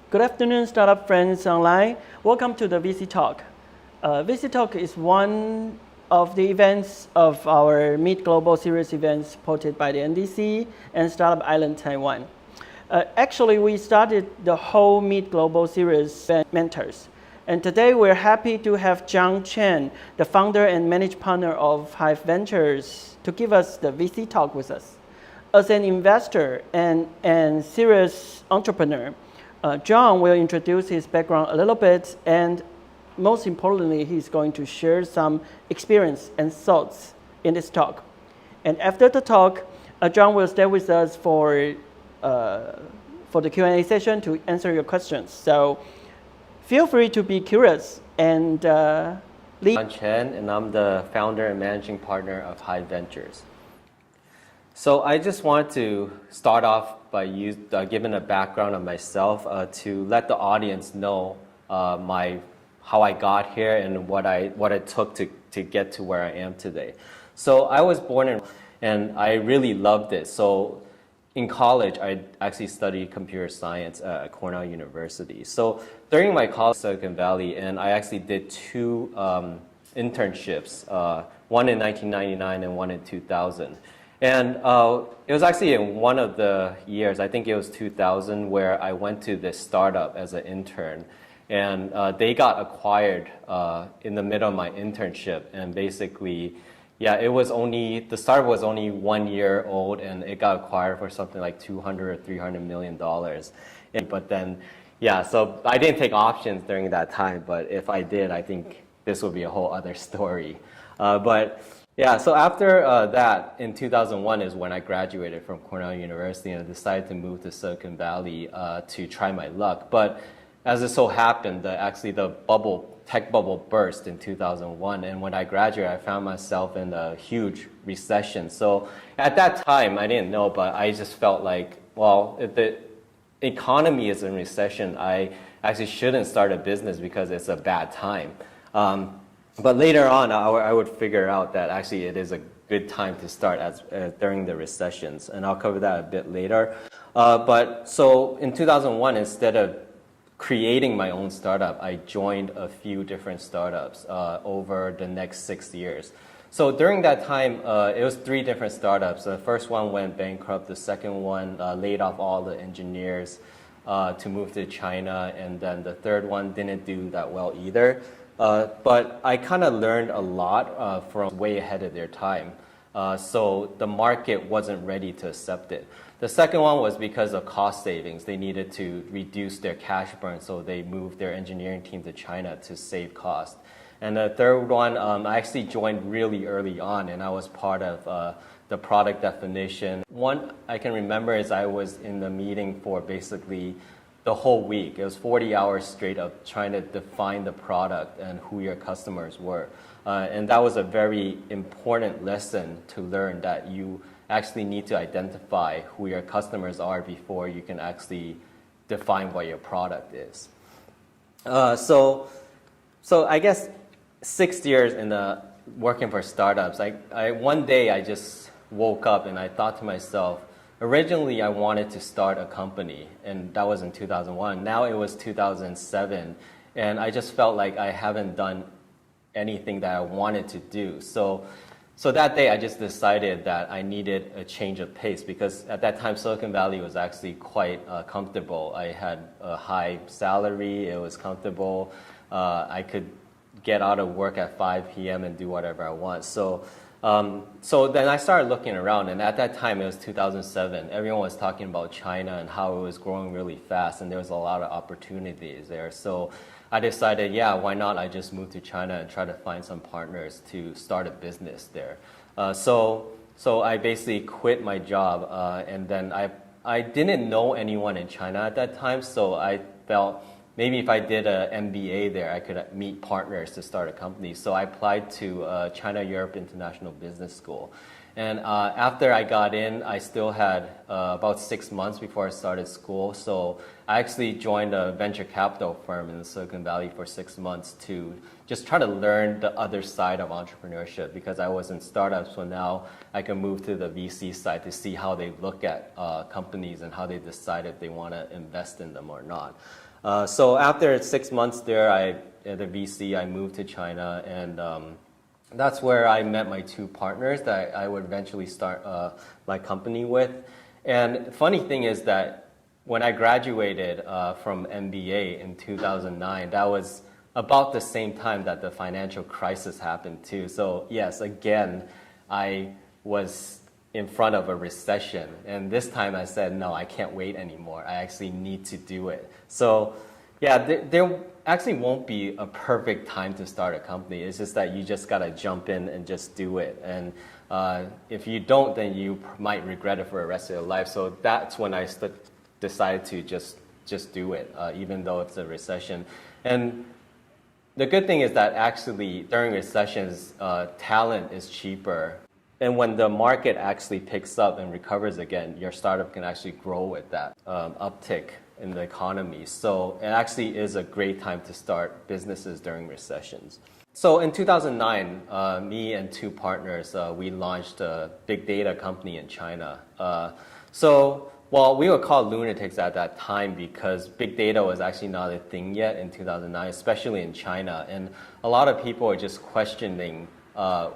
Good afternoon, startup friends online. Welcome to the VC Talk. VC Talk is one of the events of our Meet Global series events supported by the NDC and Startup Island Taiwan. Actually, we started the whole Meet Global series mentors. And today we're happy to have John Chen, the founder and managing partner of Hive Ventures, to give us the VC Talk with us. As an investor and serious entrepreneur, John will introduce his background a little bit, and most importantly, he's going to share some experience and thoughts in this talk. And after the talk, John will stay with us for the Q&A session to answer your questions. So feel free to be curious and lead. John Chen, and I'm the founder and managing partner of Hive Ventures. So I just wanted to start off by giving a background of myself to let the audience know how I got here and what it took to get to where I am today. So I was born and I really loved it. So in college, I actually studied computer science at Cornell University. So during my college in Silicon Valley, and I actually did two internships, one in 1999 and one in 2000. And it was actually in one of the years, I think it was 2000, where I went to this startup as an intern. And they got acquired in the middle of my internship. And basically, yeah, the startup was only 1 year old, and it got acquired for something like $200 or $300 million. But then, yeah, so I didn't take options during that time. But if I did, I think this would be a whole other story. Yeah, so after that, in 2001 is when I graduated from Cornell University and I decided to move to Silicon Valley to try my luck. But as it so happened, actually the tech bubble burst in 2001. And when I graduated, I found myself in a huge recession. So at that time, I didn't know, but I just felt like, well, if the economy is in recession, I actually shouldn't start a business because it's a bad time. But later on, I would figure out that actually it is a good time to start during the recessions, and I'll cover that a bit later. But so in 2001, instead of creating my own startup, I joined a few different startups over the next 6 years. So during that time, it was 3 different startups. The first one went bankrupt. The second one laid off all the engineers to move to China, and then the third one didn't do that well either. But I kind of learned a lot from way ahead of their time. So the market wasn't ready to accept it. The second one was because of cost savings. They needed to reduce their cash burn, so they moved their engineering team to China to save cost. And the third one, I actually joined really early on, and I was part of the product definition. One I can remember is I was in the meeting for basically the whole week. It was 40 hours straight of trying to define the product and who your customers were. And that was a very important lesson to learn, that you actually need to identify who your customers are before you can actually define what your product is. So I guess 6 years in working for startups, one day I just woke up and I thought to myself, originally, I wanted to start a company, and that was in 2001. Now it was 2007, and I just felt like I haven't done anything that I wanted to do. So that day, I just decided that I needed a change of pace, because at that time, Silicon Valley was actually quite comfortable. I had a high salary. It was comfortable. I could get out of work at 5 p.m. and do whatever I want. So then I started looking around, and at that time, it was 2007. Everyone was talking about China and how it was growing really fast, and there was a lot of opportunities there. So I decided, yeah, why not I just move to China and try to find some partners to start a business there. So I basically quit my job, and then I didn't know anyone in China at that time, so I felt maybe if I did an MBA there, I could meet partners to start a company. So I applied to China Europe International Business School. And after I got in, I still had about 6 months before I started school. So I actually joined a venture capital firm in the Silicon Valley for 6 months to just try to learn the other side of entrepreneurship, because I was in startups. So now I can move to the VC side to see how they look at companies and how they decide if they want to invest in them or not. So after 6 months there, at the VC, I moved to China, and that's where I met my 2 partners that I would eventually start my company with. And funny thing is that when I graduated from MBA in 2009, that was about the same time that the financial crisis happened too. So yes, again, I was in front of a recession. And this time I said, no, I can't wait anymore. I actually need to do it. So yeah, there actually won't be a perfect time to start a company. It's just that you just got to jump in and just do it. And if you don't, then you might regret it for the rest of your life. So that's when I decided to just do it, even though it's a recession. And the good thing is that actually during recessions, talent is cheaper. And when the market actually picks up and recovers again, your startup can actually grow with that uptick in the economy. So it actually is a great time to start businesses during recessions. So in 2009, me and 2 partners, we launched a big data company in China. Well, we were called lunatics at that time because big data was actually not a thing yet in 2009, especially in China. And a lot of people are just questioning, why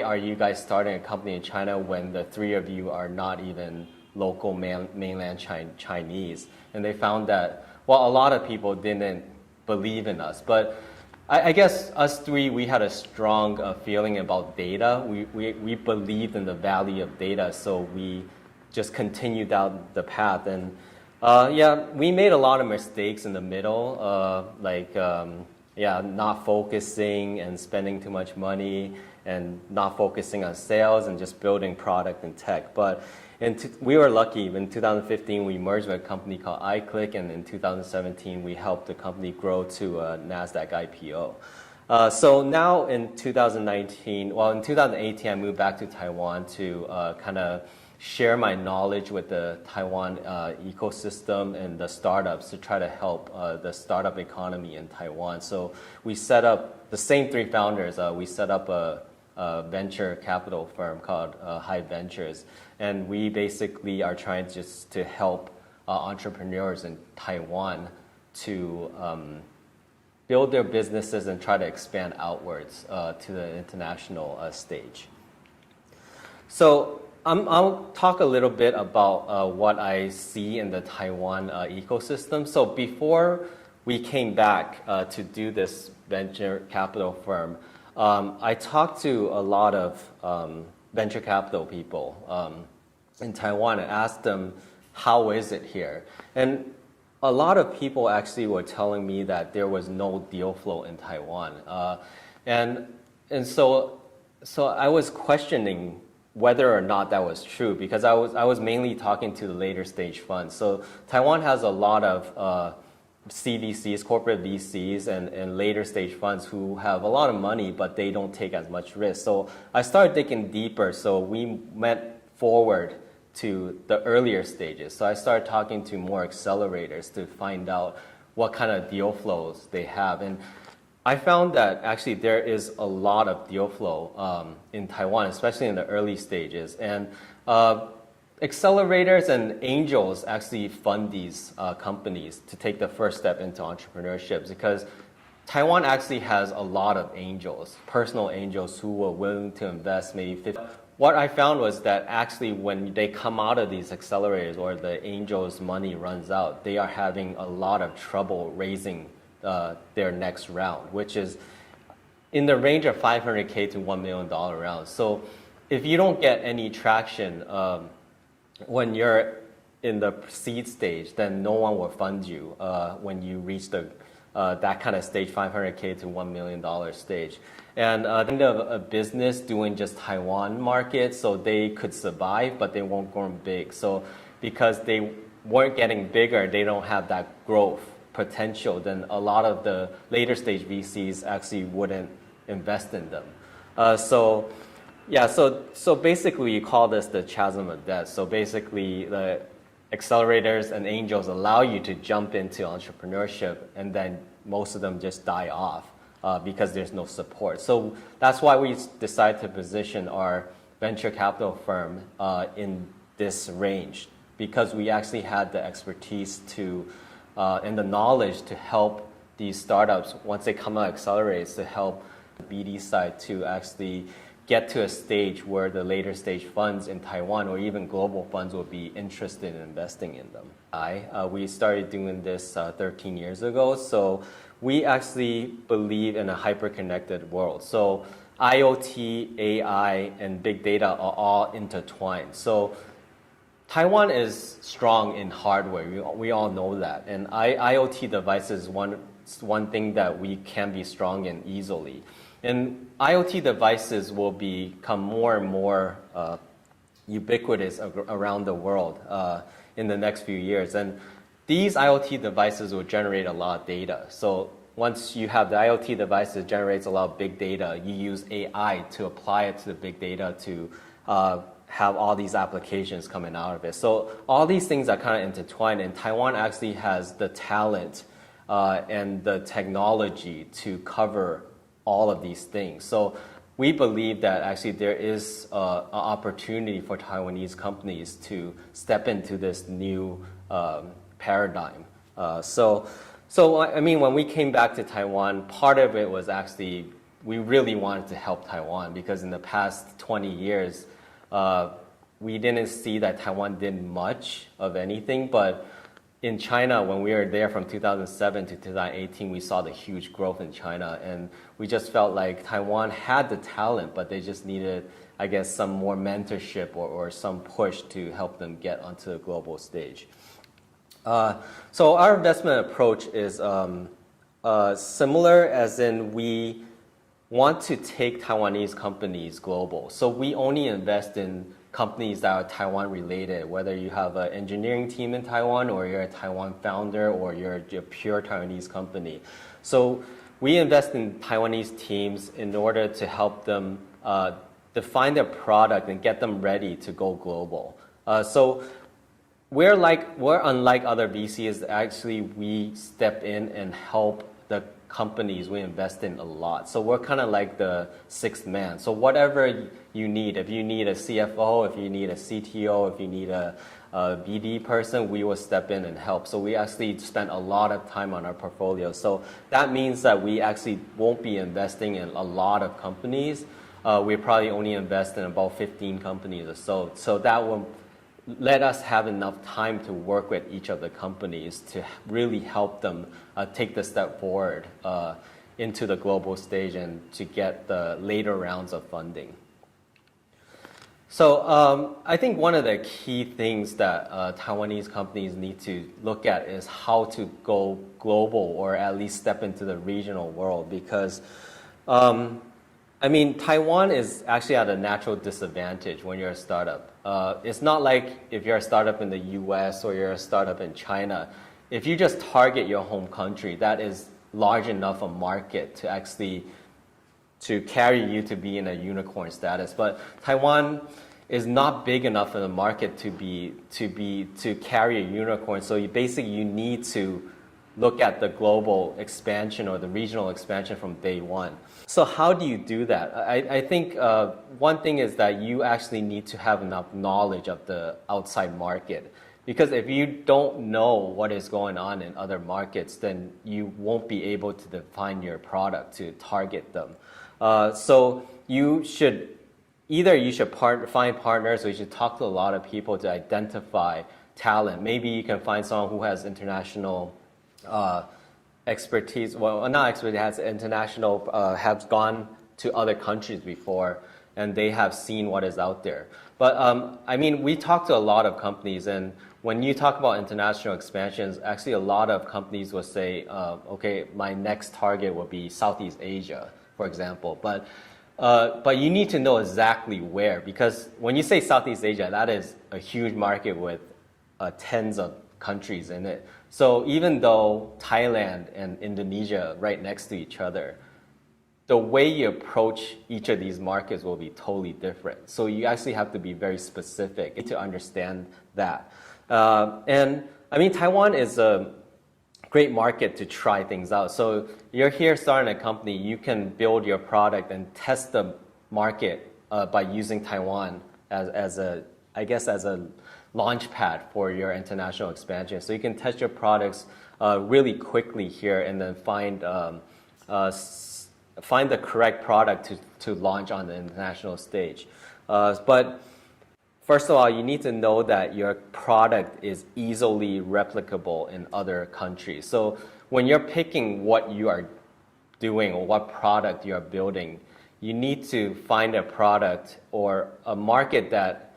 are you guys starting a company in China when the 3 of you are not even local mainland Chinese? And they found that, well, a lot of people didn't believe in us. But I guess us 3, we had a strong feeling about data. We believed in the value of data, so we just continued down the path. And yeah, we made a lot of mistakes in the middle, not focusing and spending too much money and not focusing on sales and just building product and tech. But we were lucky. In 2015, we merged with a company called iClick, and in 2017, we helped the company grow to a NASDAQ IPO. So now in 2018, I moved back to Taiwan to kind of share my knowledge with the Taiwan ecosystem and the startups to try to help the startup economy in Taiwan. So we set up, the same 3 founders, we set up a venture capital firm called Hive Ventures. And we basically are trying just to help entrepreneurs in Taiwan to build their businesses and try to expand outwards to the international stage. So I'll talk a little bit about what I see in the Taiwan ecosystem. So before we came back to do this venture capital firm, I talked to a lot of venture capital people in Taiwan and asked them, how is it here? And a lot of people actually were telling me that there was no deal flow in Taiwan. And so I was questioning whether or not that was true, because I was mainly talking to the later stage funds. So Taiwan has a lot of CVCs, corporate VCs, and later stage funds who have a lot of money, but they don't take as much risk. So I started digging deeper. So we went forward to the earlier stages. So I started talking to more accelerators to find out what kind of deal flows they have. And I found that actually there is a lot of deal flow in Taiwan, especially in the early stages. And accelerators and angels actually fund these companies to take the first step into entrepreneurship, because Taiwan actually has a lot of angels, personal angels who are willing to invest maybe 50. What I found was that actually when they come out of these accelerators or the angels' money runs out, they are having a lot of trouble raising their next round, which is in the range of $500K to $1 million rounds. So if you don't get any traction when you're in the seed stage, then no one will fund you when you reach the that kind of stage, $500K to $1 million stage. And kind of a business doing just Taiwan market, so they could survive, but they won't grow big. So because they weren't getting bigger, they don't have that growth potential, then a lot of the later stage VCs actually wouldn't invest in them. So Yeah, so basically we call this the chasm of death. So basically the accelerators and angels allow you to jump into entrepreneurship, and then most of them just die off because there's no support. So that's why we decided to position our venture capital firm in this range, because we actually had the expertise to and the knowledge to help these startups, once they come out accelerators, to help the BD side to actually get to a stage where the later stage funds in Taiwan or even global funds will be interested in investing in them. We started doing this 13 years ago, so we actually believe in a hyper-connected world. So IoT, AI, and big data are all intertwined. So Taiwan is strong in hardware. We all know that. And IoT devices is one thing that we can be strong in easily. And IoT devices will become more and more ubiquitous around the world in the next few years. And these IoT devices will generate a lot of data. So once you have the IoT device that generates a lot of big data, you use AI to apply it to the big data to have all these applications coming out of it. So all these things are kind of intertwined, and Taiwan actually has the talent and the technology to cover all of these things. So we believe that actually there is an opportunity for Taiwanese companies to step into this new paradigm. So I mean, when we came back to Taiwan, part of it was actually we really wanted to help Taiwan, because in the past 20 years, we didn't see that Taiwan did much of anything. But in China, when we were there from 2007 to 2018, we saw the huge growth in China. And we just felt like Taiwan had the talent, but they just needed, I guess, some more mentorship or some push to help them get onto the global stage. So our investment approach is similar, as in we want to take Taiwanese companies global. So we only invest in companies that are Taiwan related, whether you have an engineering team in Taiwan or you're a Taiwan founder or you're a pure Taiwanese company. So we invest in Taiwanese teams in order to help them define their product and get them ready to go global. So we're unlike other VCs. Actually, we step in and help the companies we invest in a lot. So we're kind of like the sixth man. So whatever you need, if you need a CFO, if you need a CTO, if you need a BD person, we will step in and help. So we actually spend a lot of time on our portfolio. So that means that we actually won't be investing in a lot of companies. We probably only invest in about 15 companies or so. So that will let us have enough time to work with each of the companies to really help them take the step forward into the global stage and to get the later rounds of funding. So I think one of the key things that Taiwanese companies need to look at is how to go global, or at least step into the regional world, because I mean, Taiwan is actually at a natural disadvantage when you're a startup. It's not like if you're a startup in the US or you're a startup in China. If you just target your home country, that is large enough a market to actually to carry you to be in a unicorn status. But Taiwan is not big enough in the market to carry a unicorn. So you need to look at the global expansion or the regional expansion from day one. So how do you do that? I think one thing is that you actually need to have enough knowledge of the outside market. Because if you don't know what is going on in other markets, then you won't be able to define your product to target them. So you should find partners, or you should talk to a lot of people to identify talent. Maybe you can find someone who has international expertise, well, not expertise, has international, have gone to other countries before, and they have seen what is out there. But I mean, we talk to a lot of companies, and when you talk about international expansions, actually a lot of companies will say, okay, my next target will be Southeast Asia, for example. But you need to know exactly where, because when you say Southeast Asia, that is a huge market with tens of countries in it. So even though Thailand and Indonesia are right next to each other, the way you approach each of these markets will be totally different. So you actually have to be very specific to understand that. And I mean, Taiwan is a great market to try things out. So you're here starting a company, you can build your product and test the market by using Taiwan as a launch pad for your international expansion. So you can test your products really quickly here and then find the correct product to launch on the international stage. But first of all, you need to know that your product is easily replicable in other countries. So when you're picking what you are doing or what product you are building, you need to find a product or a market that,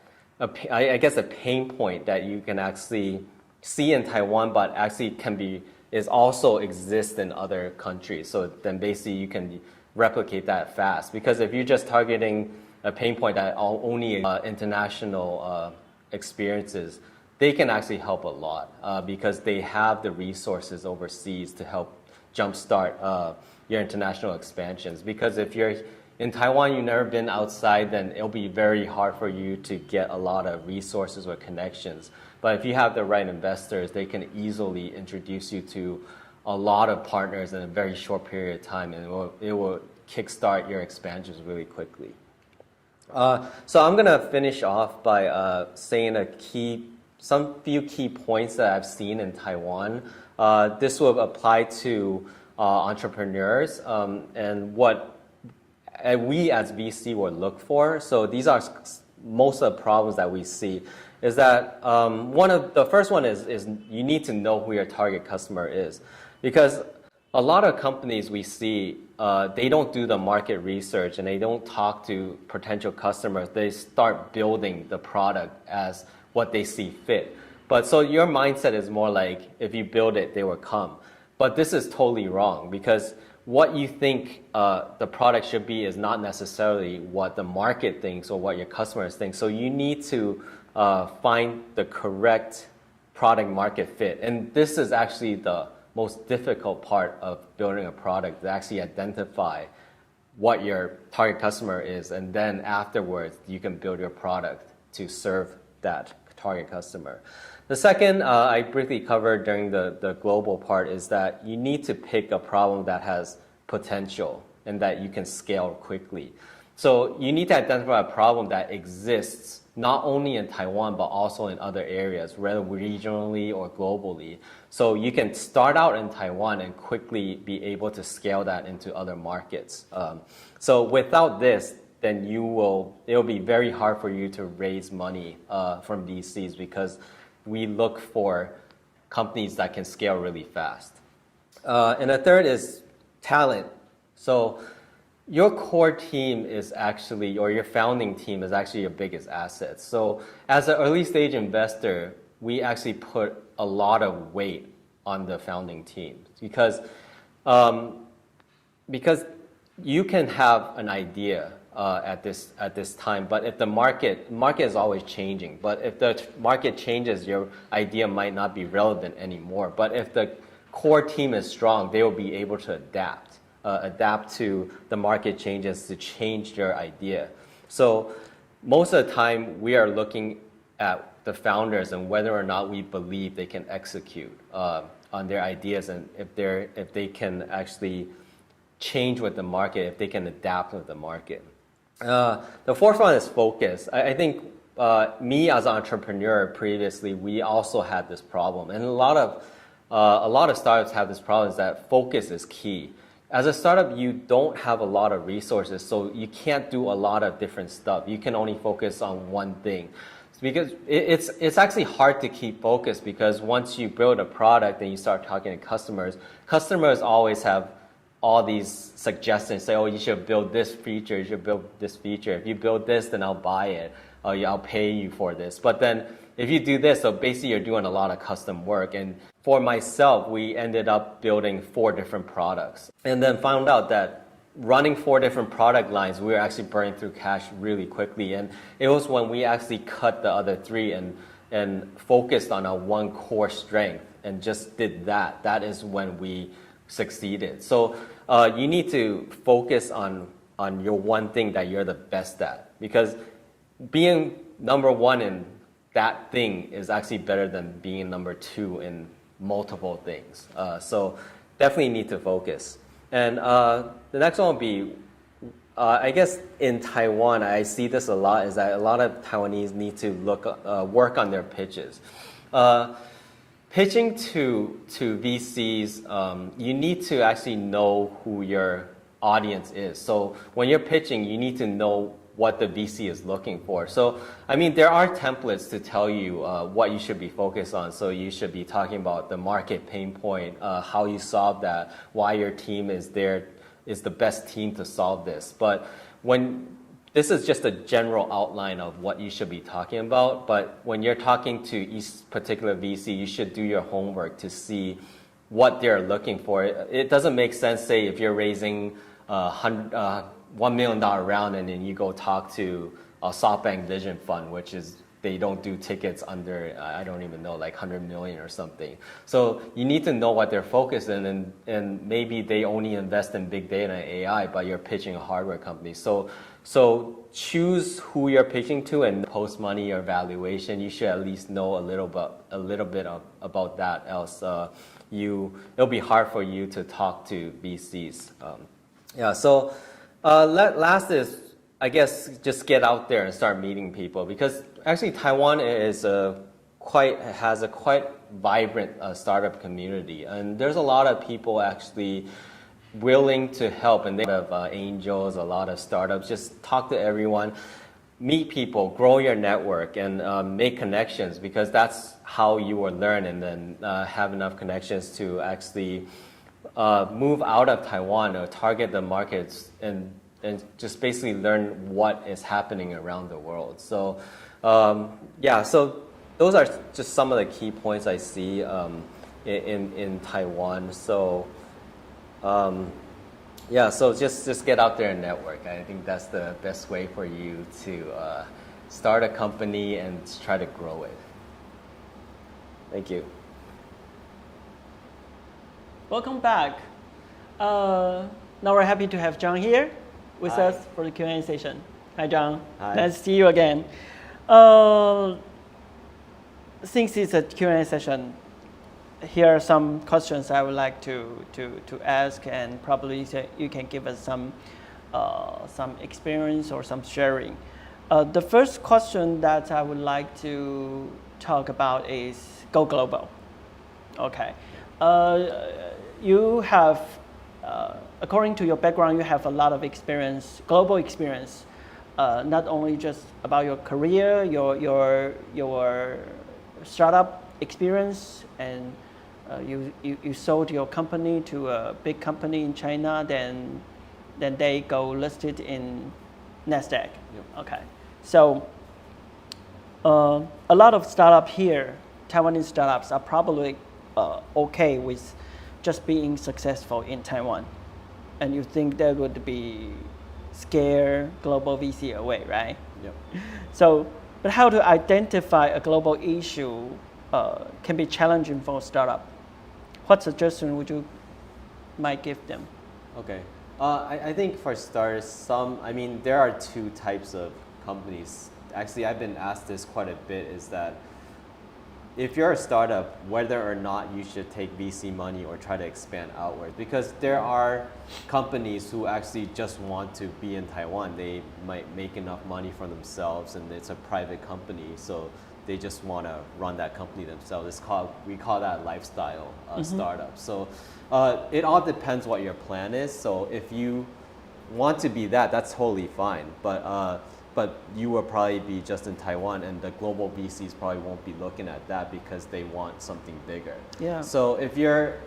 I guess a pain point that you can actually see in Taiwan, but actually also exists in other countries. So then basically you can replicate that fast. Because if you're just targeting a pain point that only international experiences, they can actually help a lot because they have the resources overseas to help jumpstart your international expansions. Because if you're in Taiwan, you've never been outside, then it'll be very hard for you to get a lot of resources or connections. But if you have the right investors, they can easily introduce you to a lot of partners in a very short period of time, and it will kickstart your expansions really quickly. So I'm going to finish off by saying some few key points that I've seen in Taiwan. This will apply to entrepreneurs and what we as VC will look for. So these are most of the problems that we see. Is that the first one is you need to know who your target customer is, because a lot of companies we see they don't do the market research and they don't talk to potential customers. They start building the product as what they see fit. But so your mindset is more like if you build it, they will come. But this is totally wrong, because what you think the product should be is not necessarily what the market thinks or what your customers think. So you need to find the correct product market fit. And this is actually the most difficult part of building a product, to actually identify what your target customer is, and then afterwards you can build your product to serve that target customer. The second I briefly covered during the global part is that you need to pick a problem that has potential and that you can scale quickly. So you need to identify a problem that exists not only in Taiwan, but also in other areas, whether regionally or globally. So you can start out in Taiwan and quickly be able to scale that into other markets. So without this, then it'll be very hard for you to raise money from VCs, because we look for companies that can scale really fast. And the third is talent. So your core team is actually, or your founding team is actually your biggest asset. So as an early stage investor, we actually put a lot of weight on the founding team, because you can have an idea at this time, but if the market is always changing. But if the market changes, your idea might not be relevant anymore. But if the core team is strong, they will be able to adapt to the market changes to change your idea. So most of the time we are looking at the founders and whether or not we believe they can execute on their ideas, and if they can actually change with the market, if they can adapt with the market. The fourth one is focus. I think me as an entrepreneur previously, we also had this problem, and a lot of startups have this problem, is that focus is key. As a startup, you don't have a lot of resources, so you can't do a lot of different stuff. You can only focus on one thing. Because it's actually hard to keep focus, because once you build a product and you start talking to customers always have all these suggestions. Say, oh, you should build this feature, you should build this feature. If you build this, then I'll buy it. I'll pay you for this. But then if you do this, so basically you're doing a lot of custom work. And for myself, we ended up building 4 different products, and then found out that running 4 different product lines, we were actually burning through cash really quickly. And it was when we actually cut the other 3 and focused on our one core strength and just did that. That is when we succeeded. So you need to focus on your one thing that you're the best at, because being number one in that thing is actually better than being number two in multiple things. So definitely need to focus. And the next one would be, I guess in Taiwan, I see this a lot, is that a lot of Taiwanese need to work on their pitches. Pitching to VCs, you need to actually know who your audience is. So when you're pitching, you need to know what the VC is looking for. So, I mean, there are templates to tell you what you should be focused on. So you should be talking about the market pain point, how you solve that, why your team is the best team to solve this. But this is just a general outline of what you should be talking about. But when you're talking to each particular VC, you should do your homework to see what they're looking for. It doesn't make sense, say, if you're raising $1 million round and then you go talk to a SoftBank Vision Fund, which is, they don't do tickets under, I don't even know, like 100 million or something. So you need to know what they're focused in, and maybe they only invest in big data and AI, but you're pitching a hardware company. So choose who you're pitching to, and post money or valuation, you should at least know a little bit about that, else it'll be hard for you to talk to VCs. So last is, I guess, just get out there and start meeting people, because actually Taiwan has a quite vibrant startup community, and there's a lot of people actually willing to help, and they have angels, a lot of startups. Just talk to everyone, meet people, grow your network, and make connections, because that's how you will learn, and then have enough connections to actually move out of Taiwan or target the markets and just basically learn what is happening around the world. So so those are just some of the key points I see in Taiwan. So so just get out there and network. I think that's the best way for you to start a company and try to grow it. Thank you. Welcome back. Now we're happy to have John here with us for the Q&A session. Hi, John. Hi. Nice to see you again. Since it's a Q&A session, here are some questions I would like to ask, and probably you can give us some experience or some sharing. The first question that I would like to talk about is go global. Okay. You have, according to your background, you have a lot of experience, global experience, not only just about your career, your startup experience, and you sold your company to a big company in China, then they go listed in NASDAQ. Yep. Okay. So a lot of startups here, Taiwanese startups, are probably okay with just being successful in Taiwan, and you think that would be scare global VC away, right? Yep. So, but how to identify a global issue can be challenging for a startup. What suggestion would you might give them? Okay. I think for starters, there are two types of companies. Actually, I've been asked this quite a bit, is that if you're a startup, whether or not you should take VC money or try to expand outward, because there are companies who actually just want to be in Taiwan. They might make enough money for themselves, and it's a private company, so they just want to run that company themselves. We call that lifestyle startup. So it all depends what your plan is. So if you want to be that, that's totally fine. But you will probably be just in Taiwan, and the global VCs probably won't be looking at that because they want something bigger. Yeah. So if you're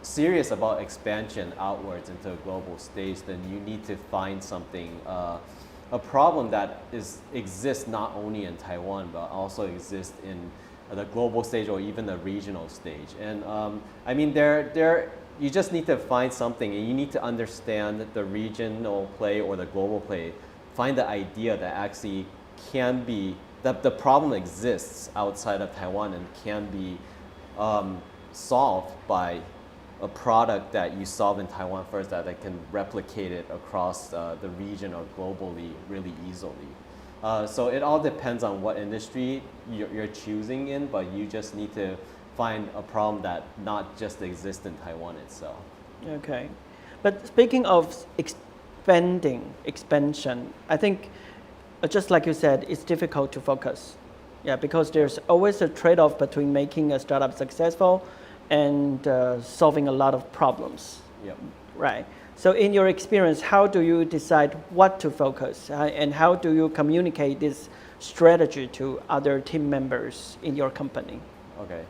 serious about expansion outwards into a global stage, then you need to find something, a problem that exists not only in Taiwan, but also exists in the global stage or even the regional stage. And you just need to find something, and you need to understand the regional play or the global play. Find the idea that actually can be, that the problem exists outside of Taiwan and can be solved by a product that you solve in Taiwan first that they can replicate it across the region or globally really easily. So it all depends on what industry you're choosing in, but you just need to find a problem that not just exists in Taiwan itself. Okay. But speaking of expansion, I think just like you said, it's difficult to focus. Yeah, because there's always a trade-off between making a startup successful and solving a lot of problems. Yep. Right. So in your experience, how do you decide what to focus and how do you communicate this strategy to other team members in your company? Okay.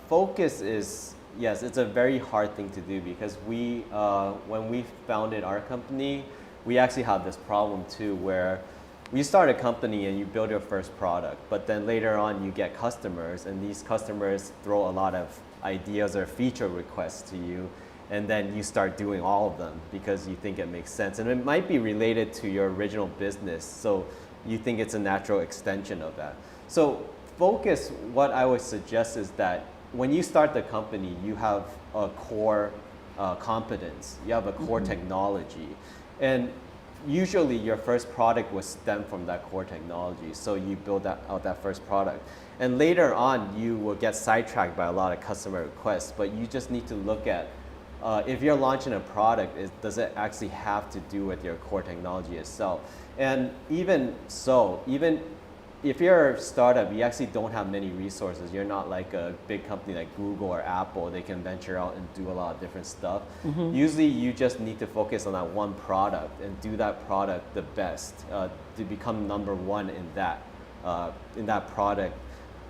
Focus is, yes, it's a very hard thing to do because when we founded our company, we actually had this problem too where you start a company and you build your first product, but then later on you get customers and these customers throw a lot of ideas or feature requests to you, and then you start doing all of them because you think it makes sense. And it might be related to your original business, so you think it's a natural extension of that. So focus, what I would suggest is that when you start the company, you have a core competence, you have a core technology. And usually your first product will stem from that core technology, so you build out that first product. And later on, you will get sidetracked by a lot of customer requests, but you just need to look at if you're launching a product, does it actually have to do with your core technology itself? And even so, even if you're a startup, you actually don't have many resources. You're not like a big company like Google or Apple. They can venture out and do a lot of different stuff. Usually you just need to focus on that one product and do that product the best to become number one in that product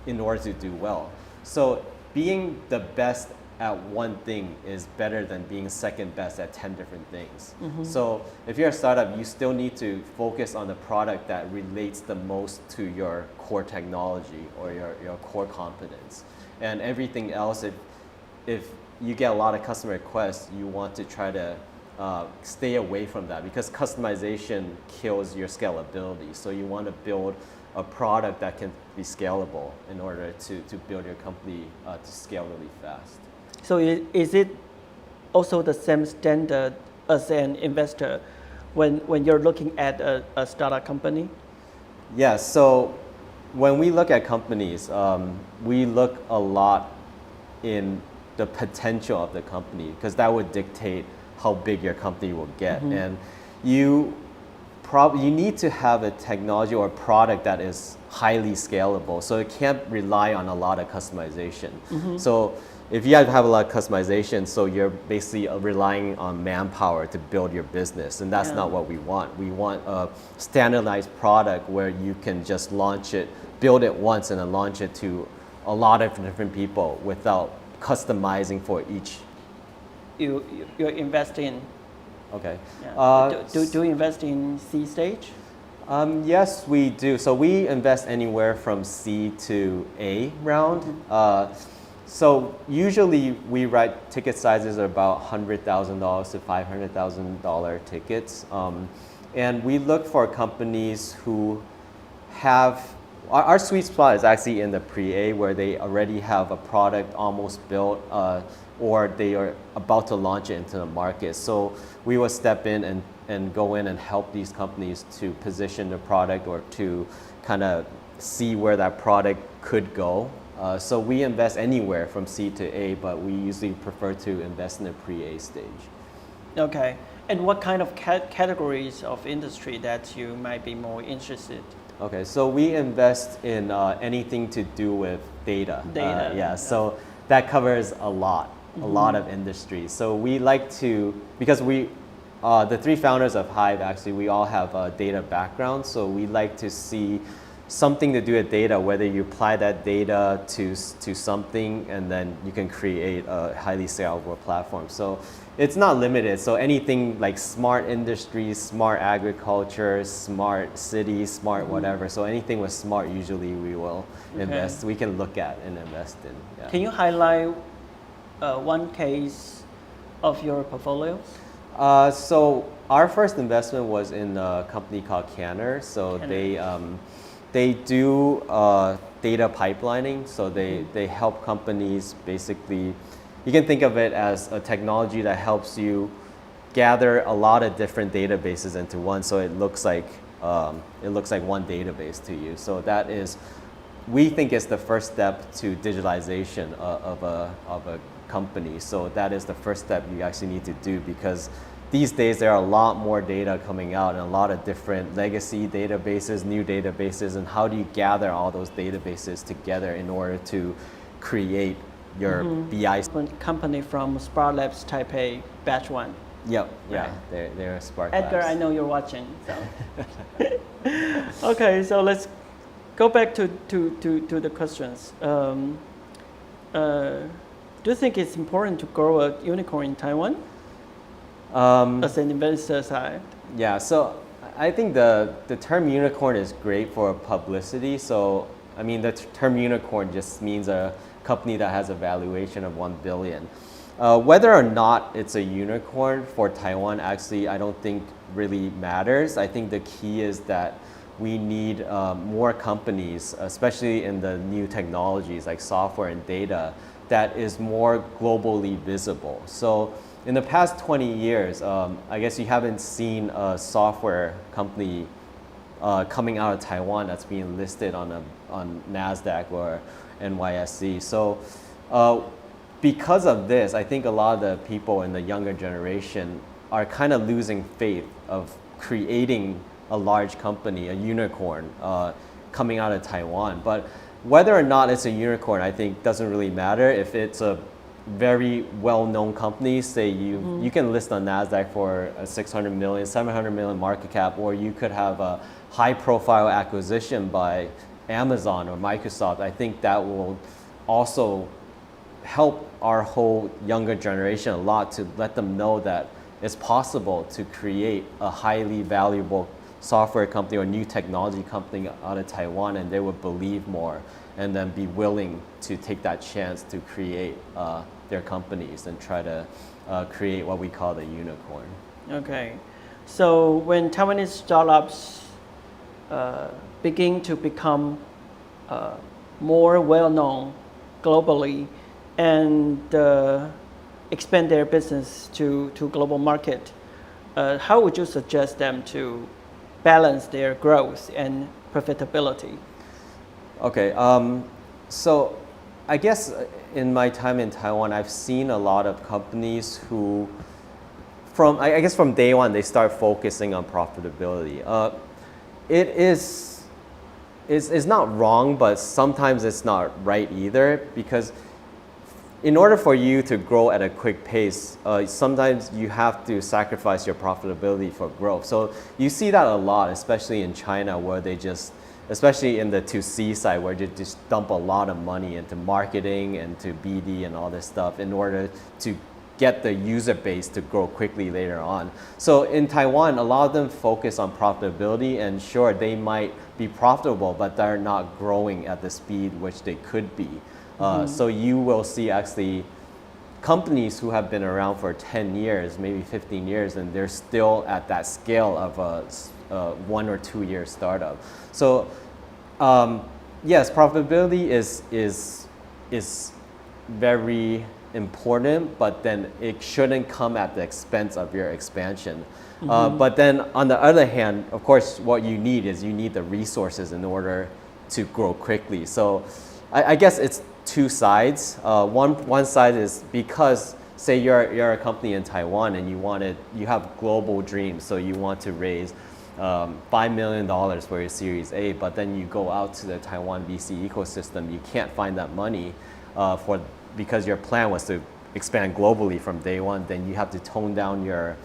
in order to do well. So being the best at one thing is better than being second best at 10 different things. So if you're a startup, you still need to focus on the product that relates the most to your core technology or your core competence. And everything else, if you get a lot of customer requests, you want to try to stay away from that because customization kills your scalability. So you want to build a product that can be scalable in order to build your company to scale really fast. So is it also the same standard as an investor when you're looking at a startup company? Yeah, so when we look at companies, we look a lot in the potential of the company because that would dictate how big your company will get. And you need to have a technology or product that is highly scalable, so it can't rely on a lot of customization. So if you have a lot of customization, so you're basically relying on manpower to build your business, and that's not what we want. We want a standardized product where you can just launch it, build it once, and then launch it to a lot of different people without customizing for each. You invest in. Okay. Yeah. Do you invest in C stage? Yes, we do. So we invest anywhere from C to A round. So usually we write ticket sizes are about $100,000 to $500,000 tickets. And we look for companies who have, our sweet spot is actually in the pre-A where they already have a product almost built or they are about to launch it into the market. So we will step in and go in and help these companies to position the product or to kind of see where that product could go. So we invest anywhere from C to A, but we usually prefer to invest in the pre-A stage. Okay. And what kind of categories of industry that you might be more interested? Okay, so we invest in anything to do with data. So that covers a lot of industries. So we like to, because the three founders of Hive, actually, we all have a data background, so we like to see something to do with data, whether you apply that data to something and then you can create a highly scalable platform. So it's not limited. So anything like smart industries, smart agriculture, smart cities, smart whatever. So anything with smart, usually we will invest. We can look at and invest in. Yeah. Can you highlight one case of your portfolio? So our first investment was in a company called Canner. So they do data pipelining. So they help companies basically you can think of it as a technology that helps you gather a lot of different databases into one, so it looks like one database to you. So that is, we think, is the first step to digitalization of a company. So that is the first step you actually need to do, because these days there are a lot more data coming out and a lot of different legacy databases, new databases, and how do you gather all those databases together in order to create your BI company from Spark Labs Taipei, batch 1. Yep, yeah, right. they're Spark Edgar, Labs. I know you're watching. So. Okay, so let's go back to the questions. Do you think it's important to grow a unicorn in Taiwan? As an investor side? Yeah, so I think the term unicorn is great for publicity. So, I mean, the term unicorn just means a company that has a valuation of 1 billion. Whether or not it's a unicorn for Taiwan, actually, I don't think really matters. I think the key is that we need more companies, especially in the new technologies like software and data, that is more globally visible. So in the past 20 years, I guess you haven't seen a software company coming out of Taiwan that's being listed on NASDAQ or NYSE. So because of this, I think a lot of the people in the younger generation are kind of losing faith of creating a large company, a unicorn, coming out of Taiwan. But whether or not it's a unicorn, I think doesn't really matter. If it's a very well-known company, say you can list on NASDAQ for a 600 million, 700 million market cap, or you could have a high-profile acquisition by Amazon or Microsoft. I think that will also help our whole younger generation a lot, to let them know that it's possible to create a highly valuable software company or new technology company out of Taiwan, and they would believe more and then be willing to take that chance to create their companies and try to create what we call the unicorn. Okay, so when Taiwanese startups begin to become more well-known globally and expand their business to global market, how would you suggest them to balance their growth and profitability? Okay, so I guess in my time in Taiwan, I've seen a lot of companies who, I guess from day one, they start focusing on profitability. It's not wrong, but sometimes it's not right either, because in order for you to grow at a quick pace, sometimes you have to sacrifice your profitability for growth. So you see that a lot, especially in China, where they just, especially in the 2C side, where they just dump a lot of money into marketing and to BD and all this stuff in order to get the user base to grow quickly later on. So in Taiwan, a lot of them focus on profitability, and sure, they might be profitable, but they're not growing at the speed which they could be. So you will see actually companies who have been around for 10 years, maybe 15 years, and they're still at that scale of a 1 or 2 year startup. So yes, profitability is very important, but then it shouldn't come at the expense of your expansion. But then on the other hand, of course, what you need the resources in order to grow quickly. So I guess it's two sides. One side is because, say you're a company in Taiwan and you have global dreams, so you want to raise $5 million for your Series A, but then you go out to the Taiwan VC ecosystem, you can't find that money because your plan was to expand globally from day one. Then you have to tone down your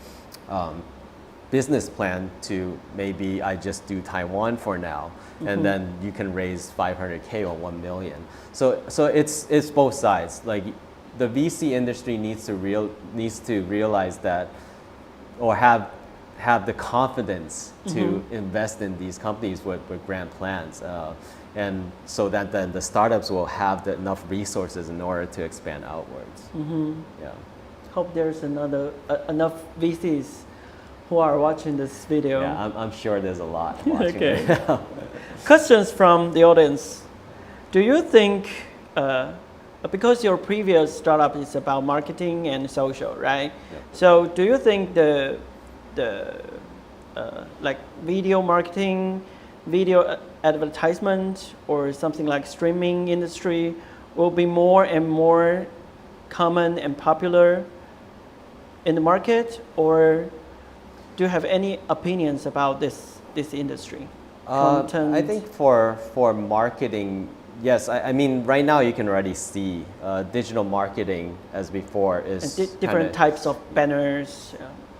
business plan to maybe I just do Taiwan for now, and then you can raise 500K or 1 million. So it's both sides. Like the VC industry needs to realize that, or have the confidence to invest in these companies with grand plans, and so that then the startups will have enough resources in order to expand outwards. Yeah. Hope there's enough VCs who are watching this video. Yeah, I'm sure there's a lot watching Okay. right now. Questions from the audience. Do you think because your previous startup is about marketing and social, right? Yep. So do you think the like video marketing, video advertisement, or something like streaming industry will be more and more common and popular in the market, or do you have any opinions about this industry? I think for marketing, yes. I mean, right now you can already see digital marketing as before is different types of banners.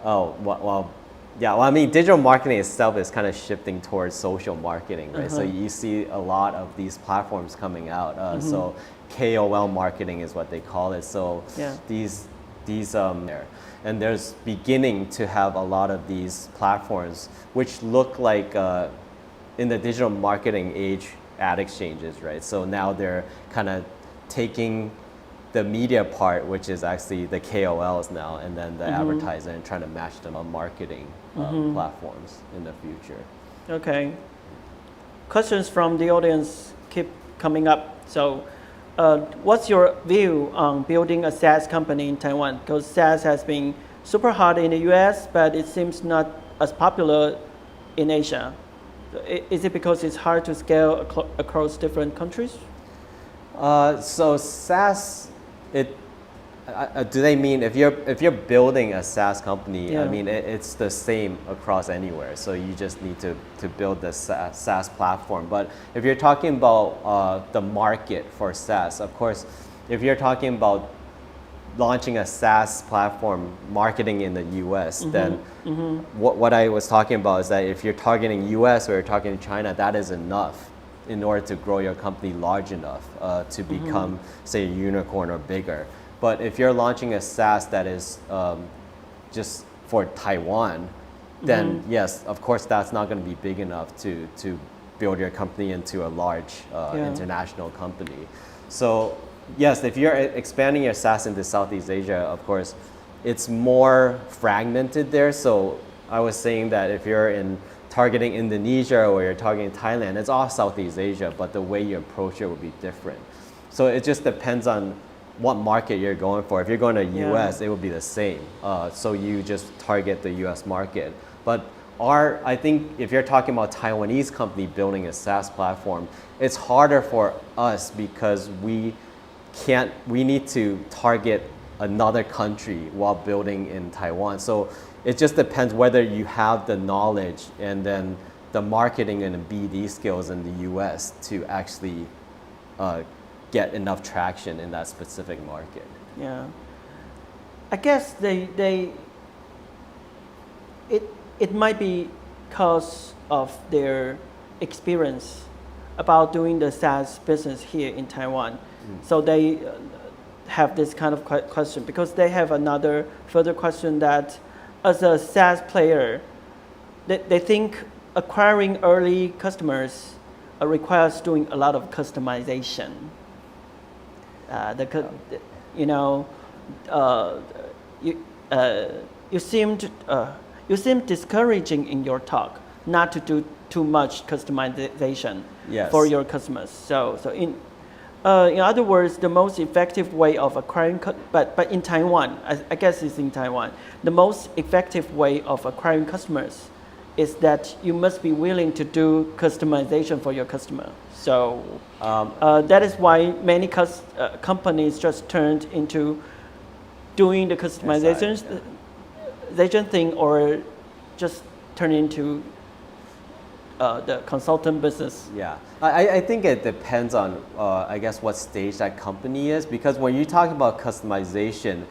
Oh, well, yeah. Well, I mean, digital marketing itself is kind of shifting towards social marketing, right? So you see a lot of these platforms coming out. So KOL marketing is what they call it. So these and there's beginning to have a lot of these platforms which look like in the digital marketing age ad exchanges, right? So now they're kind of taking the media part, which is actually the KOLs now, and then the advertiser, and trying to match them on marketing platforms in the future. Okay. Questions from the audience keep coming up. So what's your view on building a SaaS company in Taiwan? Because SaaS has been super hot in the US, but it seems not as popular in Asia. Is it because it's hard to scale across different countries? So SaaS, do they mean if you're building a SaaS company? I mean, it's the same across anywhere. So you just need to build the SaaS platform. But if you're talking about the market for SaaS, of course, if you're talking about launching a SaaS platform marketing in the US, then what I was talking about is that if you're targeting US or you're targeting China, that is enough in order to grow your company large enough to become, say, a unicorn or bigger. But if you're launching a SaaS that is just for Taiwan, then yes, of course, that's not going to be big enough to build your company into a large international company. So yes, if you're expanding your SaaS into Southeast Asia, of course, it's more fragmented there. So I was saying that if you're targeting Indonesia or you're targeting Thailand, it's all Southeast Asia, but the way you approach it will be different. So it just depends on what market you're going for. If you're going to US, it will be the same. So you just target the US market. But I think if you're talking about Taiwanese company building a SaaS platform, it's harder for us because we need to target another country while building in Taiwan. So it just depends whether you have the knowledge and then the marketing and the BD skills in the US to actually get enough traction in that specific market. Yeah. I guess it might be because of their experience about doing the SaaS business here in Taiwan. So they have this kind of question because they have another further question that as a SaaS player, they think acquiring early customers requires doing a lot of customization. You seem discouraging in your talk not to do too much customization for your customers. So in other words, the most effective way of acquiring, but in Taiwan, I guess it's in Taiwan, the most effective way of acquiring customers is that you must be willing to do customization for your customer. So that is why many companies just turned into doing the customization thing or just turn into the consultant business. Yeah, I think it depends on, I guess, what stage that company is. Because when you talk about customization,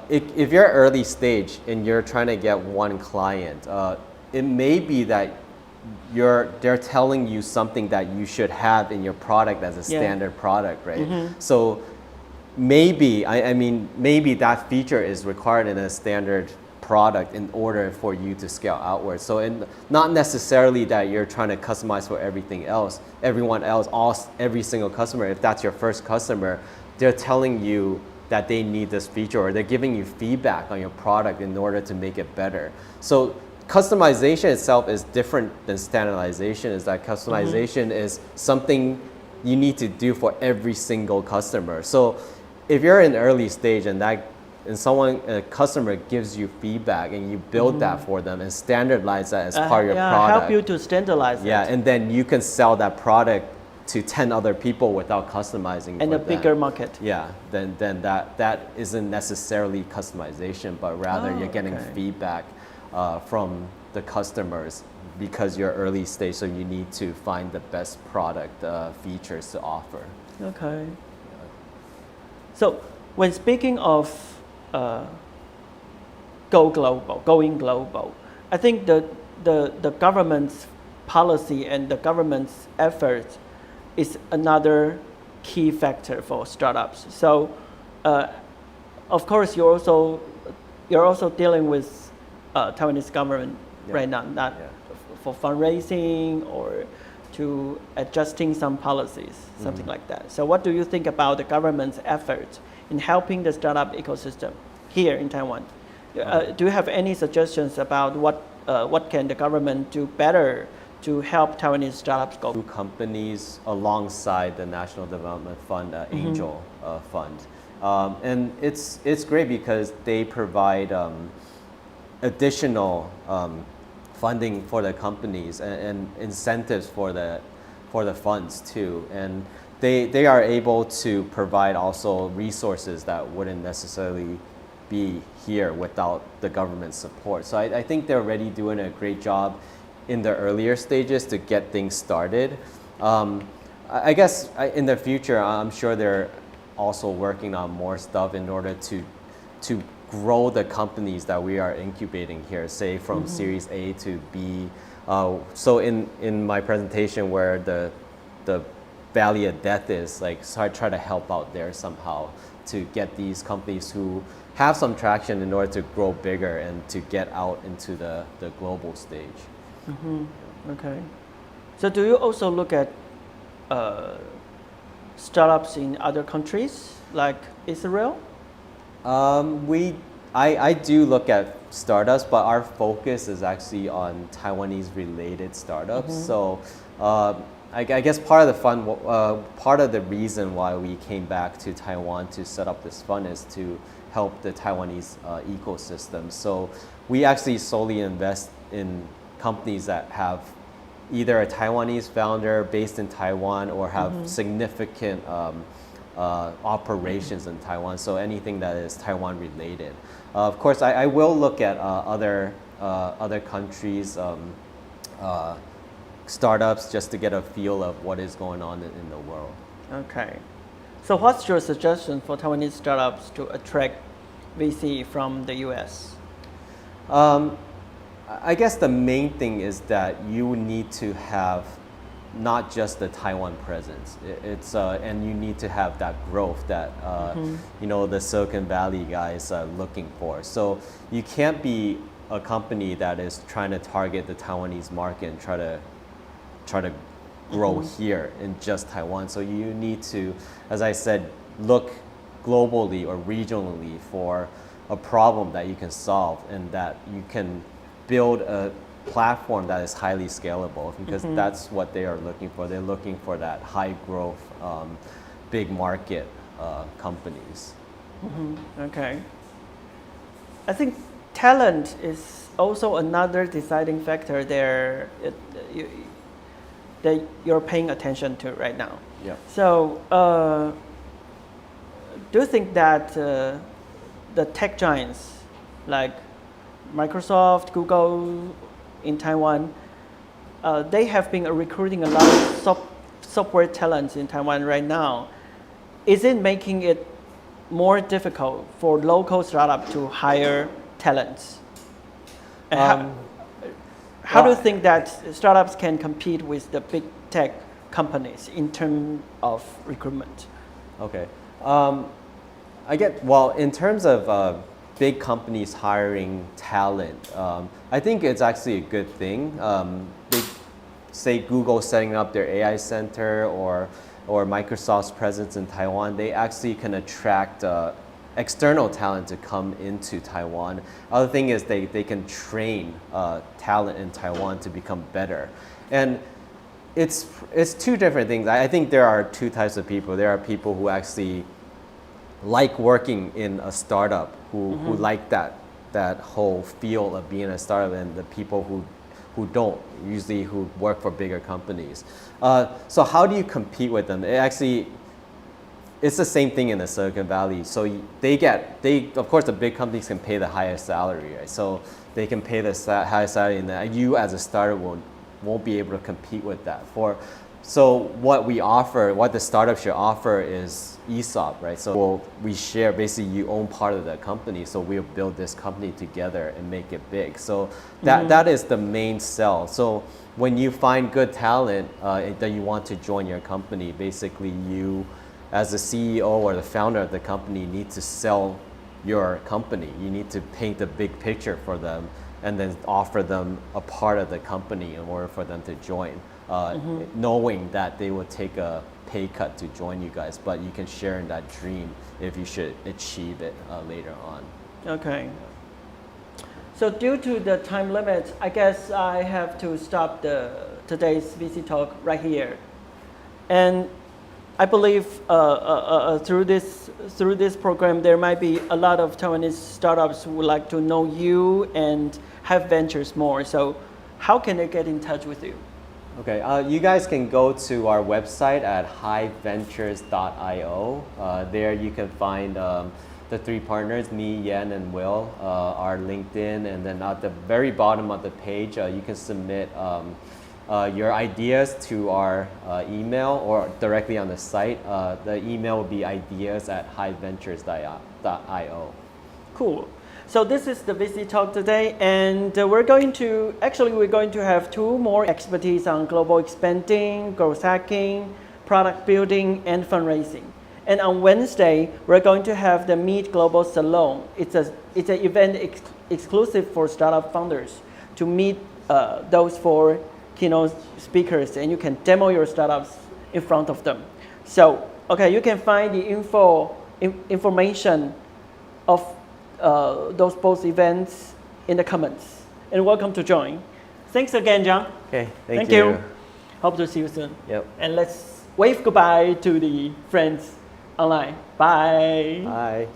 if you're early stage and you're trying to get one client, it may be that they're telling you something that you should have in your product as a standard product, right? So maybe, maybe that feature is required in a standard product in order for you to scale outwards. So not necessarily that you're trying to customize for everyone else, every single customer. If that's your first customer, they're telling you that they need this feature or they're giving you feedback on your product in order to make it better. So customization itself is different than standardization. Is that customization is something you need to do for every single customer. So if you're in early stage and a customer gives you feedback and you build that for them and standardize that as part of your product. Help you to standardize it. Yeah, and then you can sell that product to 10 other people without customizing and for a bigger market. Yeah, then that isn't necessarily customization, but rather you're getting feedback from the customers because you're early stage, so you need to find the best product features to offer. Okay. So when speaking of going global, I think the government's policy and the government's effort is another key factor for startups. So, of course, you're also dealing with Taiwanese government right now, not for fundraising or to adjusting some policies, something like that. So, what do you think about the government's effort in helping the startup ecosystem here in Taiwan? Do you have any suggestions about what can the government do better to help Taiwanese startups go? Companies alongside the National Development Fund Angel Fund, and it's great because they provide additional funding for the companies and incentives for the funds too, and they are able to provide also resources that wouldn't necessarily be here without the government support. So I think they're already doing a great job in the earlier stages to get things started. I guess in the future, I'm sure they're also working on more stuff in order to grow the companies that we are incubating here, say from Series A to B. So in my presentation where the valley of death is, like, so I try to help out there somehow to get these companies who have some traction in order to grow bigger and to get out into the global stage. Okay. So do you also look at startups in other countries like Israel? I do look at startups, but our focus is actually on Taiwanese related startups. So I guess part of the reason why we came back to Taiwan to set up this fund is to help the Taiwanese ecosystem. So we actually solely invest in companies that have either a Taiwanese founder based in Taiwan or have significant operations in Taiwan. So anything that is Taiwan related. Of course, I will look at other countries' startups just to get a feel of what is going on in the world. Okay. So what's your suggestion for Taiwanese startups to attract VC from the US? I guess the main thing is that you need to have not just the Taiwan presence. And you need to have that growth that the Silicon Valley guys are looking for. So you can't be a company that is trying to target the Taiwanese market and try to grow here in just Taiwan. So you need to, as I said, look globally or regionally for a problem that you can solve and that you can build a platform that is highly scalable, because that's what they are looking for. They're looking for that high growth, big market companies. Okay. I think talent is also another deciding factor there that you're paying attention to right now. Yeah. So do you think that the tech giants like Microsoft, Google in Taiwan, they have been recruiting a lot of software talents in Taiwan right now. Is it making it more difficult for local startups to hire talents? How do you think that startups can compete with the big tech companies in terms of recruitment? Okay. In terms of big companies hiring talent, I think it's actually a good thing. Say Google setting up their AI center or Microsoft's presence in Taiwan, they actually can attract external talent to come into Taiwan. Other thing is they can train talent in Taiwan to become better. And It's two different things. I think there are two types of people. There are people who actually like working in a startup, who like that whole feel of being a startup, and the people who don't, usually who work for bigger companies. So how do you compete with them? It's the same thing in the Silicon Valley. So of course the big companies can pay the highest salary, right? So they can pay the highest salary, and you as a startup won't be able to compete with that. So what the startup should offer is ESOP, right? So we share, basically you own part of the company, so we'll build this company together and make it big. So that is the main sell. So when you find good talent that you want to join your company, basically you, as the CEO or the founder of the company, need to sell your company. You need to paint the big picture for them and then offer them a part of the company in order for them to join, knowing that they will take a pay cut to join you guys, but you can share in that dream if you should achieve it later on. Okay. So due to the time limit, I guess I have to stop today's VC talk right here. And I believe through this program, there might be a lot of Taiwanese startups who would like to know you and Hive Ventures more. So how can they get in touch with you? Okay, you guys can go to our website at hiveventures.io. There you can find the three partners, me, Yen, and Will, our LinkedIn, and then at the very bottom of the page, you can submit your ideas to our email or directly on the site. The email will be ideas@hiveventures.io. Cool. So this is the VC talk today, and we're going to have two more expertise on global expanding, growth hacking, product building, and fundraising. And on Wednesday, we're going to have the Meet Global Salon. It's an event exclusive for startup founders to meet those four keynote speakers, and you can demo your startups in front of them. So, okay, you can find the information of those both events in the comments. And welcome to join. Thanks again, John. Okay, thank you. Hope to see you soon. Yep. And let's wave goodbye to the friends online. Bye. Bye.